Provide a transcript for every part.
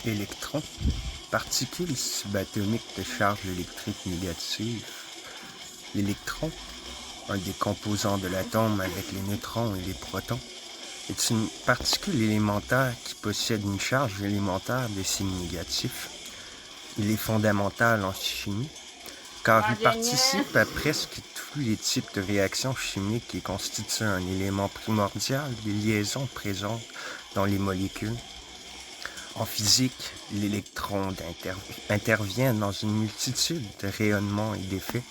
Électrons, particules subatomiques de charge électrique négative. L'électron, un des composants de l'atome avec les neutrons et les protons, est une particule élémentaire qui possède une charge élémentaire de signe négatif. Il est fondamental en chimie car il participe à presque tous les types de réactions chimiques et constitue un élément primordial des liaisons présentes dans les molécules. En physique, l'électron intervient dans une multitude de rayonnements et d'effets.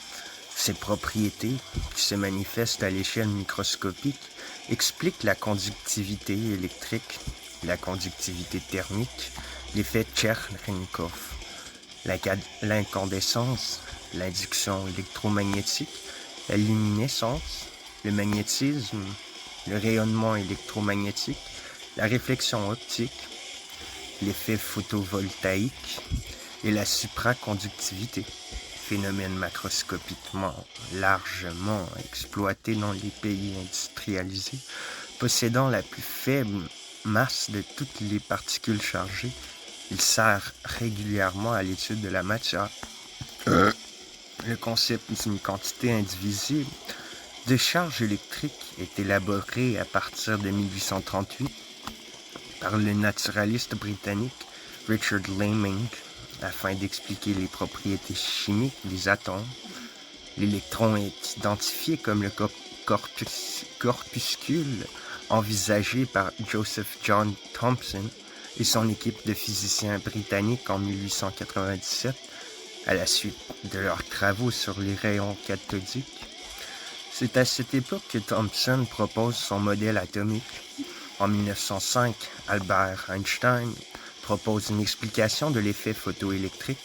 Ses propriétés, qui se manifestent à l'échelle microscopique, expliquent la conductivité électrique, la conductivité thermique, l'effet Cherenkov, l'incandescence, l'induction électromagnétique, la luminescence, le magnétisme, le rayonnement électromagnétique, la réflexion optique, l'effet photovoltaïque et la supraconductivité, phénomène macroscopiquement largement exploité dans les pays industrialisés, possédant la plus faible masse de toutes les particules chargées. Il sert régulièrement à l'étude de la matière. Le concept d'une quantité indivisible de charge électrique est élaboré à partir de 1838 par le naturaliste britannique Richard Leeming afin d'expliquer les propriétés chimiques des atomes. L'électron est identifié comme le corpuscule envisagé par Joseph John Thomson et son équipe de physiciens britanniques en 1897 à la suite de leurs travaux sur les rayons cathodiques. C'est à cette époque que Thomson propose son modèle atomique. En 1905, Albert Einstein propose une explication de l'effet photoélectrique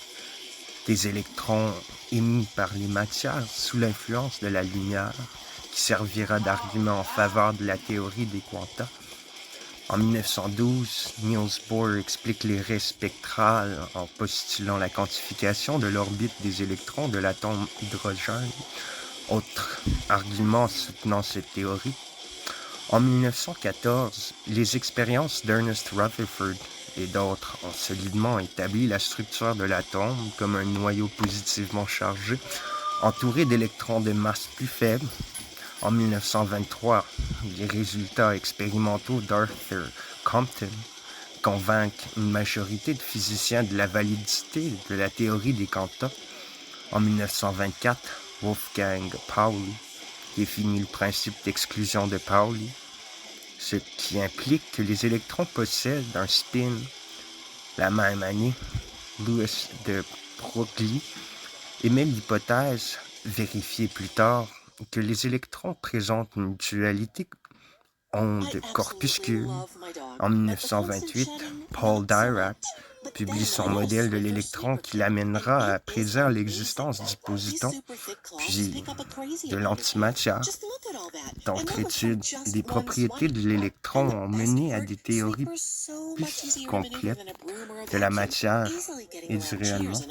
des électrons émis par les matières sous l'influence de la lumière, qui servira d'argument en faveur de la théorie des quanta. En 1912, Niels Bohr explique les raies spectrales en postulant la quantification de l'orbite des électrons de l'atome hydrogène. Autre argument soutenant cette théorie. En 1914, les expériences d'Ernest Rutherford et d'autres ont solidement établi la structure de l'atome comme un noyau positivement chargé, entouré d'électrons de masse plus faible. En 1923, les résultats expérimentaux d'Arthur Compton convainquent une majorité de physiciens de la validité de la théorie des quanta. En 1924, Wolfgang Pauli définit le principe d'exclusion de Pauli, ce qui implique que les électrons possèdent un spin. La même année, Louis de Broglie émet l'hypothèse, vérifiée plus tard, que les électrons présentent une dualité onde-corpuscule. En 1928, Paul Dirac publie son modèle de l'électron qui l'amènera à prédire l'existence du positron, puis de l'antimatière. D'autres études des propriétés de l'électron ont mené à des théories plus complètes de la matière et du rayonnement.